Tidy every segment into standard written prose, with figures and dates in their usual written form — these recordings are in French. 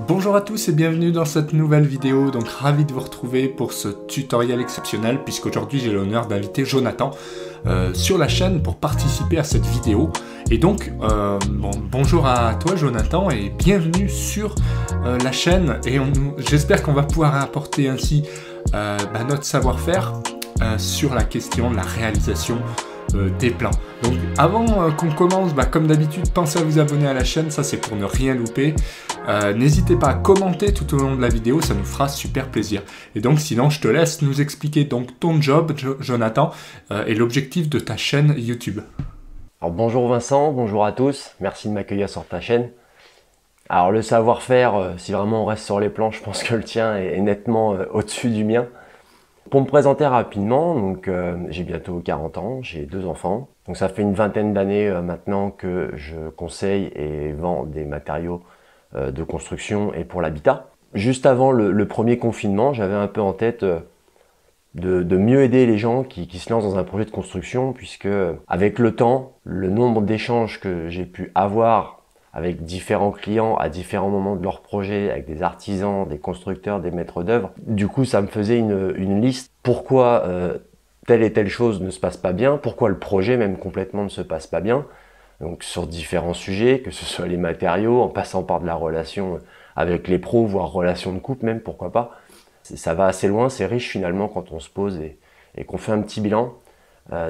Bonjour à tous et bienvenue dans cette nouvelle vidéo, donc ravi de vous retrouver pour ce tutoriel exceptionnel puisqu'aujourd'hui j'ai l'honneur d'inviter Jonathan sur la chaîne pour participer à cette vidéo. Et donc, bonjour à toi Jonathan et bienvenue sur la chaîne et j'espère qu'on va pouvoir apporter ainsi notre savoir-faire sur la question de la réalisation des plans. Donc avant qu'on commence, comme d'habitude, pensez à vous abonner à la chaîne, ça c'est pour ne rien louper. N'hésitez pas à commenter tout au long de la vidéo, ça nous fera super plaisir. Et donc sinon je te laisse nous expliquer donc ton job, Jonathan, et l'objectif de ta chaîne YouTube. Alors bonjour Vincent, bonjour à tous, merci de m'accueillir sur ta chaîne. Alors le savoir-faire, si vraiment on reste sur les plans, je pense que le tien est nettement au-dessus du mien. Pour me présenter rapidement, donc j'ai bientôt 40 ans, j'ai 2 enfants. Donc ça fait une vingtaine d'années maintenant que je conseille et vends des matériaux de construction et pour l'habitat. Juste avant le premier confinement, j'avais un peu en tête de mieux aider les gens qui se lancent dans un projet de construction, puisque avec le temps, le nombre d'échanges que j'ai pu avoir avec différents clients à différents moments de leur projet, avec des artisans, des constructeurs, des maîtres d'œuvre. Du coup, ça me faisait une liste. Pourquoi telle et telle chose ne se passe pas bien, pourquoi le projet même complètement ne se passe pas bien. Donc sur différents sujets, que ce soit les matériaux, en passant par de la relation avec les pros, voire relation de couple même, pourquoi pas. Ça va assez loin, c'est riche finalement quand on se pose et qu'on fait un petit bilan.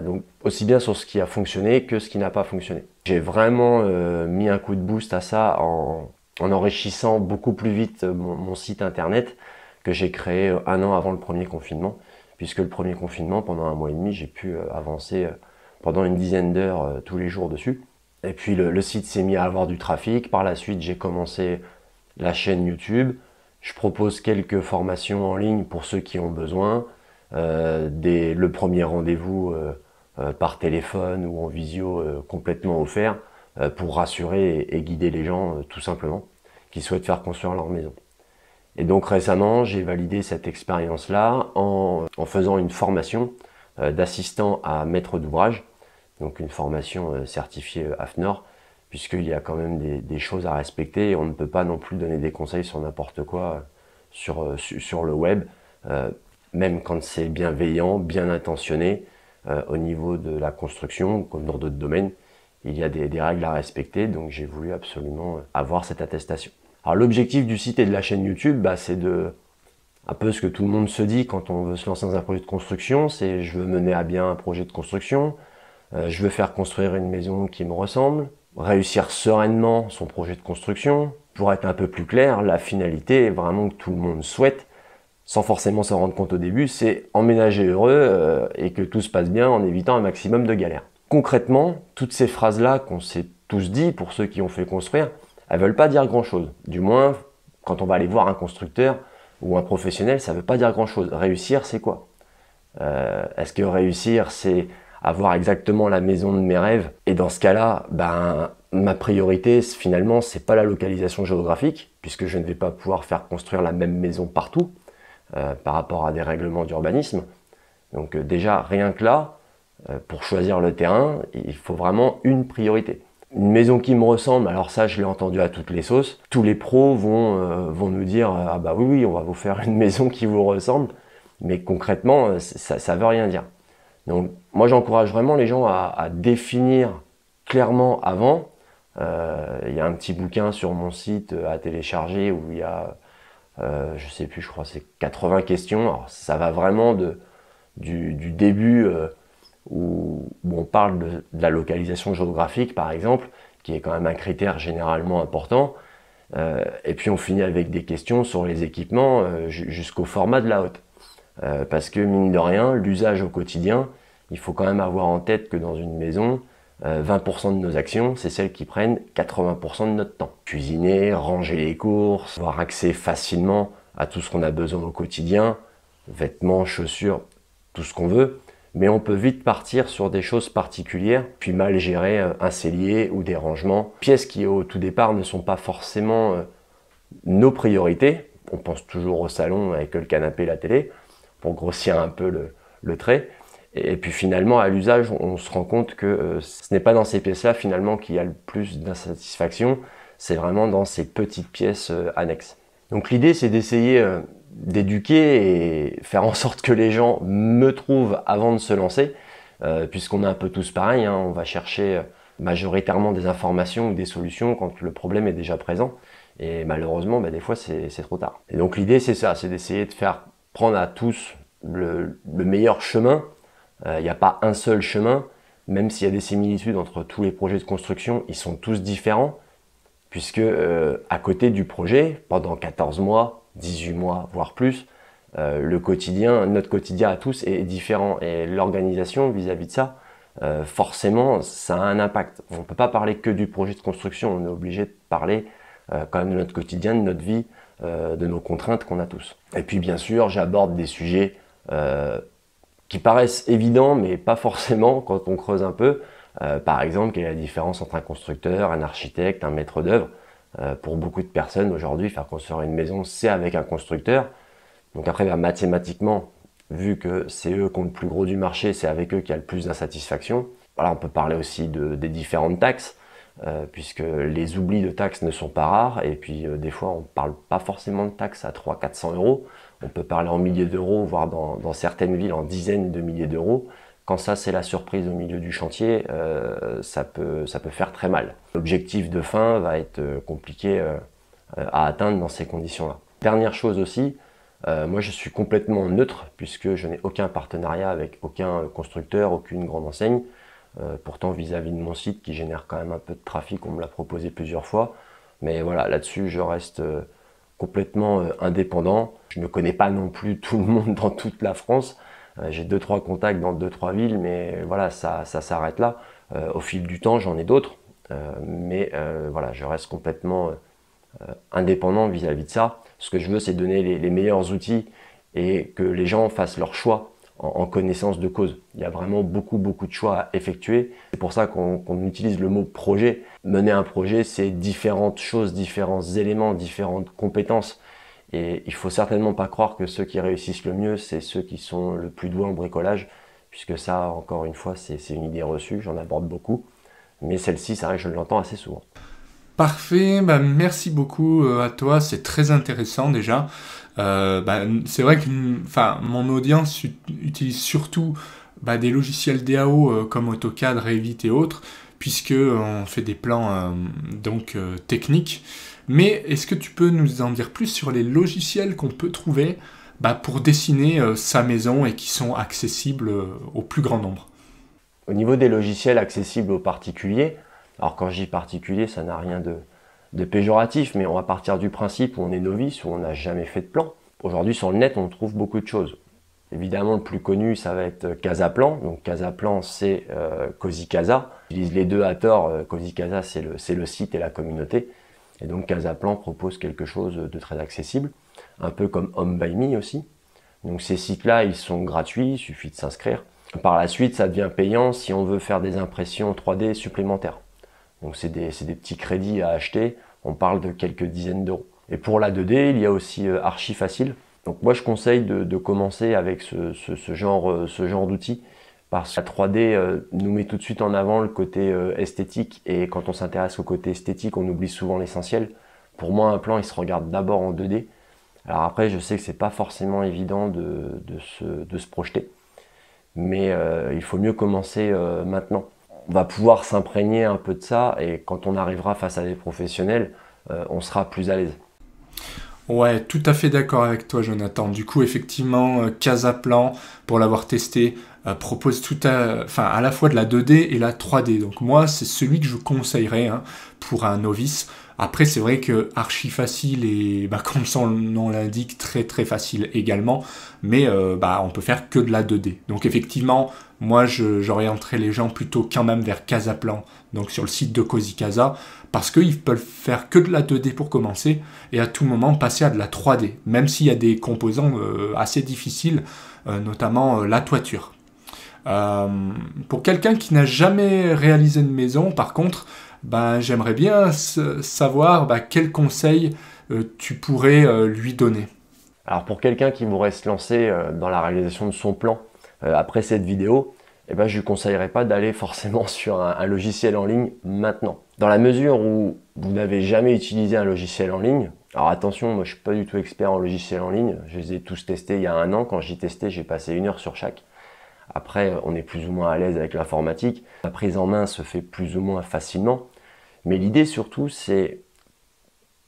Donc aussi bien sur ce qui a fonctionné que ce qui n'a pas fonctionné. J'ai vraiment mis un coup de boost à ça en enrichissant beaucoup plus vite mon site internet que j'ai créé 1 an avant le premier confinement, puisque le premier confinement, pendant 1 mois et demi, j'ai pu avancer pendant une dizaine d'heures tous les jours dessus. Et puis le site s'est mis à avoir du trafic. Par la suite, j'ai commencé la chaîne YouTube. Je propose quelques formations en ligne pour ceux qui ont besoin. Le premier rendez-vous par téléphone ou en visio complètement offert pour rassurer et guider les gens tout simplement qui souhaitent faire construire leur maison. Et donc récemment, j'ai validé cette expérience-là en faisant une formation d'assistant à maître d'ouvrage, donc une formation certifiée AFNOR, puisqu'il y a quand même des choses à respecter et on ne peut pas non plus donner des conseils sur n'importe quoi sur le web, même quand c'est bienveillant, bien intentionné. Au niveau de la construction, comme dans d'autres domaines, il y a des règles à respecter, donc j'ai voulu absolument avoir cette attestation. Alors l'objectif du site et de la chaîne YouTube, c'est un peu ce que tout le monde se dit quand on veut se lancer dans un projet de construction, c'est je veux mener à bien un projet de construction, je veux faire construire une maison qui me ressemble, réussir sereinement son projet de construction. Pour être un peu plus clair, la finalité, vraiment que tout le monde souhaite, sans forcément s'en rendre compte au début, c'est emménager heureux et que tout se passe bien en évitant un maximum de galères. Concrètement, toutes ces phrases-là qu'on s'est tous dit pour ceux qui ont fait construire, elles ne veulent pas dire grand-chose. Du moins, quand on va aller voir un constructeur ou un professionnel, ça ne veut pas dire grand-chose. Réussir, c'est quoi? Est-ce que réussir, c'est avoir exactement la maison de mes rêves? Et dans ce cas-là, ma priorité, finalement, c'est pas la localisation géographique, puisque je ne vais pas pouvoir faire construire la même maison partout. Par rapport à des règlements d'urbanisme. Donc déjà, rien que là, pour choisir le terrain, il faut vraiment une priorité. Une maison qui me ressemble, alors ça je l'ai entendu à toutes les sauces, tous les pros vont nous dire « Ah bah oui, on va vous faire une maison qui vous ressemble », mais concrètement, ça veut rien dire. Donc moi j'encourage vraiment les gens à définir clairement avant. Il y a un petit bouquin sur mon site à télécharger où il y a je sais plus, je crois c'est 80 questions. Alors, ça va vraiment du début où on parle de la localisation géographique par exemple, qui est quand même un critère généralement important. Et puis on finit avec des questions sur les équipements jusqu'au format de la hotte. Parce que mine de rien, l'usage au quotidien, il faut quand même avoir en tête que dans une maison, 20% de nos actions, c'est celles qui prennent 80% de notre temps. Cuisiner, ranger les courses, avoir accès facilement à tout ce qu'on a besoin au quotidien, vêtements, chaussures, tout ce qu'on veut, mais on peut vite partir sur des choses particulières, puis mal gérer un cellier ou des rangements. Pièces qui au tout départ ne sont pas forcément nos priorités. On pense toujours au salon avec le canapé et la télé, pour grossir un peu le trait. Et puis finalement, à l'usage, on se rend compte que ce n'est pas dans ces pièces-là finalement qu'il y a le plus d'insatisfaction, c'est vraiment dans ces petites pièces annexes. Donc l'idée, c'est d'essayer d'éduquer et faire en sorte que les gens me trouvent avant de se lancer, puisqu'on est un peu tous pareils, hein, on va chercher majoritairement des informations ou des solutions quand le problème est déjà présent. Et malheureusement, des fois, c'est trop tard. Et donc l'idée, c'est ça, c'est d'essayer de faire prendre à tous le meilleur chemin. Il n'y a pas un seul chemin, même s'il y a des similitudes entre tous les projets de construction, ils sont tous différents, puisque à côté du projet, pendant 14 mois, 18 mois, voire plus, notre quotidien à tous est différent. Et l'organisation vis-à-vis de ça, forcément, ça a un impact. On ne peut pas parler que du projet de construction, on est obligé de parler quand même de notre quotidien, de notre vie, de nos contraintes qu'on a tous. Et puis bien sûr, j'aborde des sujets qui paraissent évidents, mais pas forcément quand on creuse un peu. Par exemple, quelle est la différence entre un constructeur, un architecte, un maître d'œuvre? Pour beaucoup de personnes aujourd'hui, faire construire une maison, c'est avec un constructeur. Donc après, mathématiquement, vu que c'est eux qui ont le plus gros du marché, c'est avec eux qu'il y a le plus d'insatisfaction. Voilà, on peut parler aussi des différentes taxes, puisque les oublis de taxes ne sont pas rares. Et puis des fois, on ne parle pas forcément de taxes à 300-400 euros. On peut parler en milliers d'euros, voire dans certaines villes en dizaines de milliers d'euros. Quand ça, c'est la surprise au milieu du chantier, ça peut faire très mal. L'objectif de fin va être compliqué à atteindre dans ces conditions-là. Dernière chose aussi, moi je suis complètement neutre puisque je n'ai aucun partenariat avec aucun constructeur, aucune grande enseigne. Pourtant vis-à-vis de mon site qui génère quand même un peu de trafic, on me l'a proposé plusieurs fois. Mais voilà, là-dessus je reste complètement indépendant. Je ne connais pas non plus tout le monde dans toute la France. J'ai 2-3 contacts dans 2-3 villes, mais voilà, ça s'arrête là. Au fil du temps, j'en ai d'autres, mais voilà, je reste complètement indépendant vis-à-vis de ça. Ce que je veux, c'est donner les meilleurs outils et que les gens fassent leur choix en connaissance de cause. Il y a vraiment beaucoup de choix à effectuer. C'est pour ça qu'on utilise le mot projet. Mener un projet, c'est différentes choses, différents éléments, différentes compétences. Et il faut certainement pas croire que ceux qui réussissent le mieux, c'est ceux qui sont le plus doués en bricolage, puisque ça, encore une fois, c'est une idée reçue, j'en aborde beaucoup. Mais celle-ci, c'est vrai que je l'entends assez souvent. Parfait, merci beaucoup à toi, c'est très intéressant déjà. C'est vrai que mon audience utilise surtout des logiciels DAO comme AutoCAD, Revit et autres, puisque on fait des plans techniques. Mais est-ce que tu peux nous en dire plus sur les logiciels qu'on peut trouver pour dessiner sa maison et qui sont accessibles au plus grand nombre? Au niveau des logiciels accessibles aux particuliers, alors quand je dis particulier, ça n'a rien de péjoratif, mais on va partir du principe où on est novice, où on n'a jamais fait de plan. Aujourd'hui sur le net, on trouve beaucoup de choses. Évidemment, le plus connu, ça va être Casaplan. Donc Casaplan, c'est Cozy Casa. J'utilise les deux à tort. Cozy Casa, c'est le site et la communauté. Et donc Casaplan propose quelque chose de très accessible, un peu comme Home by Me aussi. Donc ces sites-là, ils sont gratuits, il suffit de s'inscrire. Par la suite, ça devient payant si on veut faire des impressions 3D supplémentaires. Donc c'est des petits crédits à acheter, on parle de quelques dizaines d'euros. Et pour la 2D, il y a aussi Archifacile. Donc moi je conseille de commencer avec ce genre d'outils, parce que la 3D nous met tout de suite en avant le côté esthétique, et quand on s'intéresse au côté esthétique, on oublie souvent l'essentiel. Pour moi, un plan, il se regarde d'abord en 2D. Alors après, je sais que c'est pas forcément évident de se projeter, mais il faut mieux commencer maintenant. On va pouvoir s'imprégner un peu de ça, et quand on arrivera face à des professionnels, on sera plus à l'aise. Ouais, tout à fait d'accord avec toi, Jonathan. Du coup, effectivement, Casaplan, pour l'avoir testé, propose à la fois de la 2D et la 3D. Donc moi, c'est celui que je conseillerais pour un novice. Après, c'est vrai que Archifacile est, comme son nom l'indique, très très facile également. Mais on peut faire que de la 2D. Donc effectivement, moi, j'orienterais les gens plutôt quand même vers Casaplan, donc sur le site de Cozy Casa, parce qu'ils peuvent faire que de la 2D pour commencer, et à tout moment passer à de la 3D, même s'il y a des composants assez difficiles, notamment la toiture. Pour quelqu'un qui n'a jamais réalisé une maison, par contre, j'aimerais bien savoir quels conseils tu pourrais lui donner. Alors pour quelqu'un qui voudrait se lancer dans la réalisation de son plan après cette vidéo, je ne lui conseillerais pas d'aller forcément sur un logiciel en ligne maintenant. Dans la mesure où vous n'avez jamais utilisé un logiciel en ligne, Alors attention, moi je suis pas du tout expert en logiciel en ligne, je les ai tous testés il y a 1 an, quand j'y testais j'ai passé 1 heure sur chaque. Après on est plus ou moins à l'aise avec l'informatique, la prise en main se fait plus ou moins facilement, mais l'idée surtout c'est,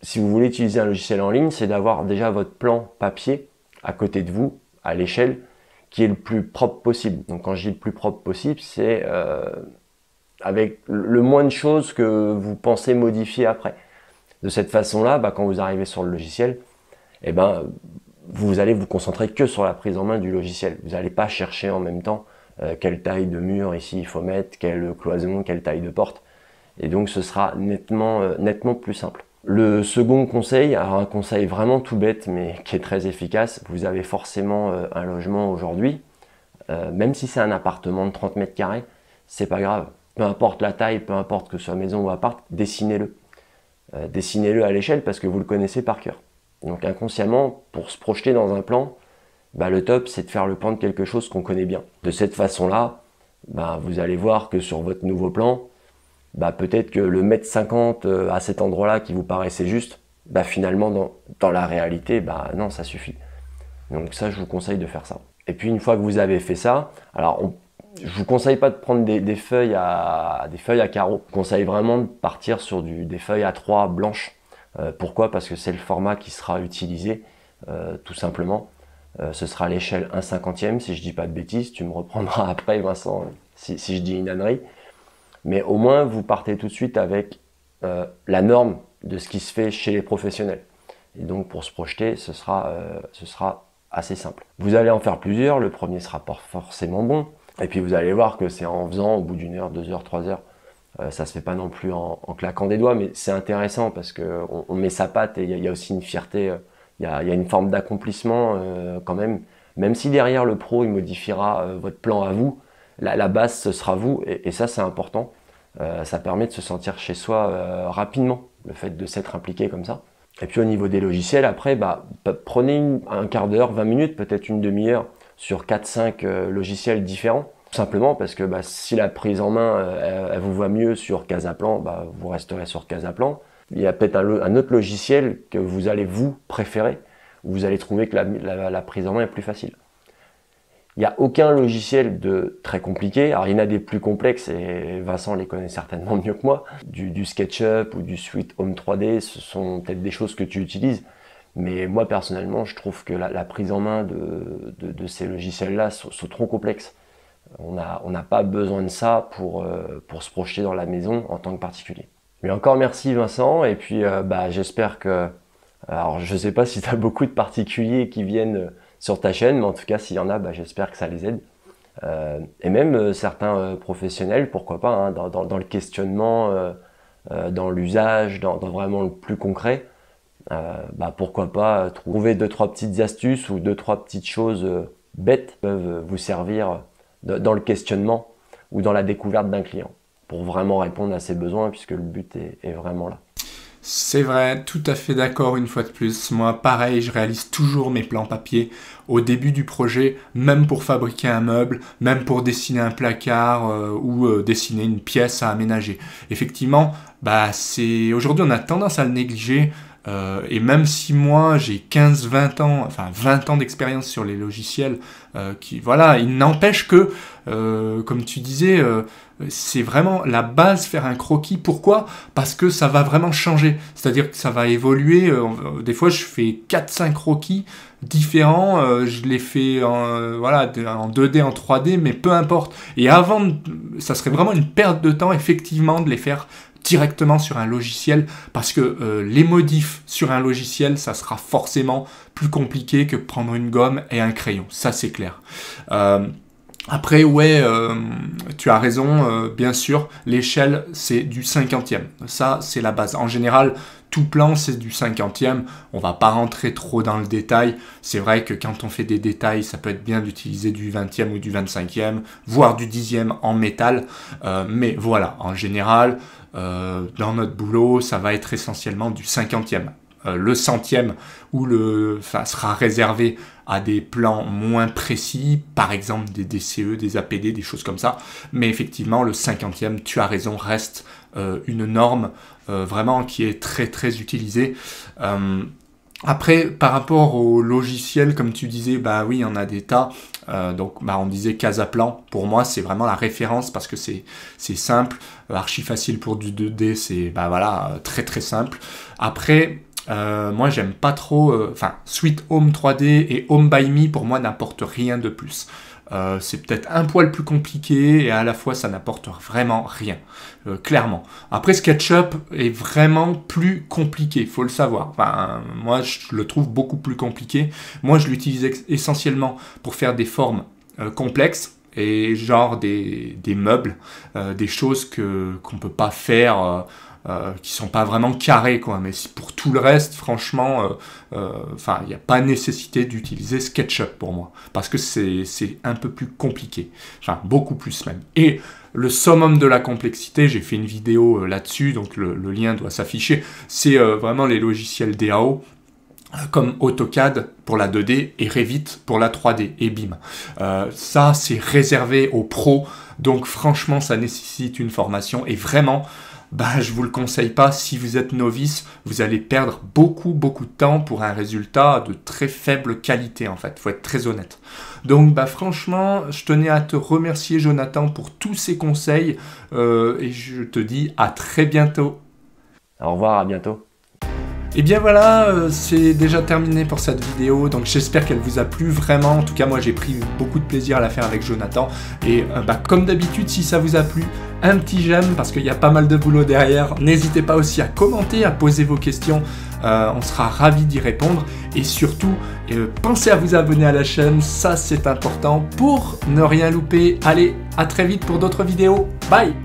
si vous voulez utiliser un logiciel en ligne, c'est d'avoir déjà votre plan papier à côté de vous, à l'échelle, qui est le plus propre possible. Donc quand je dis le plus propre possible, c'est avec le moins de choses que vous pensez modifier après. De cette façon-là, quand vous arrivez sur le logiciel, vous allez vous concentrer que sur la prise en main du logiciel. Vous n'allez pas chercher en même temps quelle taille de mur ici il faut mettre, quelle cloison, quelle taille de porte. Et donc ce sera nettement plus simple. Le second conseil, alors un conseil vraiment tout bête mais qui est très efficace, vous avez forcément un logement aujourd'hui, même si c'est un appartement de 30 mètres carrés, c'est pas grave. Peu importe la taille, peu importe que ce soit maison ou appart, dessinez-le. Dessinez-le à l'échelle parce que vous le connaissez par cœur. Donc inconsciemment, pour se projeter dans un plan, le top c'est de faire le plan de quelque chose qu'on connaît bien. De cette façon-là, vous allez voir que sur votre nouveau plan, peut-être que le mètre 50 à cet endroit-là qui vous paraissait juste, finalement dans la réalité, non, ça suffit. Donc ça, je vous conseille de faire ça. Et puis une fois que vous avez fait ça, alors je vous conseille pas de prendre des feuilles à carreaux. Je vous conseille vraiment de partir sur des feuilles A3 blanches. Pourquoi? Parce que c'est le format qui sera utilisé, tout simplement. Ce sera l'échelle 1/50e, si je dis pas de bêtises. Tu me reprendras après, Vincent, si je dis une ânerie. Mais au moins, vous partez tout de suite avec la norme de ce qui se fait chez les professionnels. Et donc, pour se projeter, ce sera assez simple. Vous allez en faire plusieurs. Le premier sera pas forcément bon. Et puis, vous allez voir que c'est en faisant, au bout d'1 heure, 2 heures, 3 heures, ça se fait pas non plus en claquant des doigts. Mais c'est intéressant parce qu'on met sa patte et il y a aussi une fierté. Il y a une forme d'accomplissement quand même. Même si derrière, le pro, il modifiera votre plan à vous, la base, ce sera vous, et ça, c'est important. Ça permet de se sentir chez soi rapidement, le fait de s'être impliqué comme ça. Et puis au niveau des logiciels, après, prenez un quart d'heure, 20 minutes, peut-être une demi-heure sur 4-5 logiciels différents. Tout simplement parce que si la prise en main, elle vous va mieux sur Casaplan, vous resterez sur Casaplan. Il y a peut-être un autre logiciel que vous allez vous préférer, où vous allez trouver que la prise en main est plus facile. Il n'y a aucun logiciel de très compliqué. Alors, il y en a des plus complexes et Vincent les connaît certainement mieux que moi. Du SketchUp ou du Sweet Home 3D, ce sont peut-être des choses que tu utilises. Mais moi, personnellement, je trouve que la prise en main de ces logiciels-là sont trop complexes. On n'a pas besoin de ça pour se projeter dans la maison en tant que particulier. Mais encore merci Vincent. Et puis, j'espère que... Alors, je ne sais pas si tu as beaucoup de particuliers qui viennent sur ta chaîne, mais en tout cas, s'il y en a, j'espère que ça les aide. Et même certains professionnels, pourquoi pas, hein, dans le questionnement, dans l'usage, dans vraiment le plus concret, pourquoi pas trouver 2-3 petites astuces ou 2-3 petites choses bêtes qui peuvent vous servir dans le questionnement ou dans la découverte d'un client, pour vraiment répondre à ses besoins, puisque le but est vraiment là. C'est vrai, tout à fait d'accord une fois de plus. Moi, pareil, je réalise toujours mes plans papier au début du projet, même pour fabriquer un meuble, même pour dessiner un placard ou dessiner une pièce à aménager. Effectivement, aujourd'hui on a tendance à le négliger. Et même si moi j'ai 15-20 ans, enfin 20 ans d'expérience sur les logiciels, il n'empêche que, comme tu disais, c'est vraiment la base, faire un croquis. Pourquoi? Parce que ça va vraiment changer. C'est-à-dire que ça va évoluer. Des fois, je fais 4-5 croquis différents. Je les fais en 2D, en 3D, mais peu importe. Et ça serait vraiment une perte de temps, effectivement, de les faire directement sur un logiciel, parce que les modifs sur un logiciel, ça sera forcément plus compliqué que prendre une gomme et un crayon. Ça, c'est clair. Après, tu as raison, bien sûr, l'échelle, c'est du 50e. Ça, c'est la base. En général, tout plan, c'est du 50e. On va pas rentrer trop dans le détail. C'est vrai que quand on fait des détails, ça peut être bien d'utiliser du 20e ou du 25e, voire du 10e en métal. Mais voilà, en général, dans notre boulot, ça va être essentiellement du 50e. Le 100e sera réservé à des plans moins précis, par exemple des DCE, des APD, des choses comme ça. Mais effectivement, le 50e, tu as raison, reste une norme vraiment qui est très très utilisée. Après, par rapport au logiciel, comme tu disais, bah oui, il y en a des tas. Donc, on disait Casaplan. Pour moi, c'est vraiment la référence parce que c'est simple, archi facile pour du 2D. C'est voilà, très très simple. Après, moi, j'aime pas trop. Sweet Home 3D et Home by Me pour moi n'apportent rien de plus. C'est peut-être un poil plus compliqué et à la fois ça n'apporte vraiment rien, clairement. Après SketchUp est vraiment plus compliqué, faut le savoir. Moi je le trouve beaucoup plus compliqué. Moi je l'utilise essentiellement pour faire des formes complexes et genre des meubles, des choses qu'on peut pas faire. Qui sont pas vraiment carrés, quoi. Mais pour tout le reste, franchement, il n'y a pas nécessité d'utiliser SketchUp pour moi, parce que c'est un peu plus compliqué, enfin beaucoup plus même. Et le summum de la complexité, j'ai fait une vidéo là-dessus, donc le lien doit s'afficher, c'est vraiment les logiciels DAO, comme AutoCAD pour la 2D et Revit pour la 3D et BIM. Ça, c'est réservé aux pros, donc franchement, ça nécessite une formation et vraiment, je vous le conseille pas. Si vous êtes novice, vous allez perdre beaucoup de temps pour un résultat de très faible qualité en fait. Faut être très honnête. Donc franchement, je tenais à te remercier Jonathan pour tous ces conseils et je te dis à très bientôt. Au revoir, à bientôt. Et bien voilà, c'est déjà terminé pour cette vidéo, donc j'espère qu'elle vous a plu vraiment. En tout cas, moi j'ai pris beaucoup de plaisir à la faire avec Jonathan. Et comme d'habitude, si ça vous a plu, un petit j'aime parce qu'il y a pas mal de boulot derrière. N'hésitez pas aussi à commenter, à poser vos questions, on sera ravis d'y répondre. Et surtout, pensez à vous abonner à la chaîne, ça c'est important pour ne rien louper. Allez, à très vite pour d'autres vidéos, bye!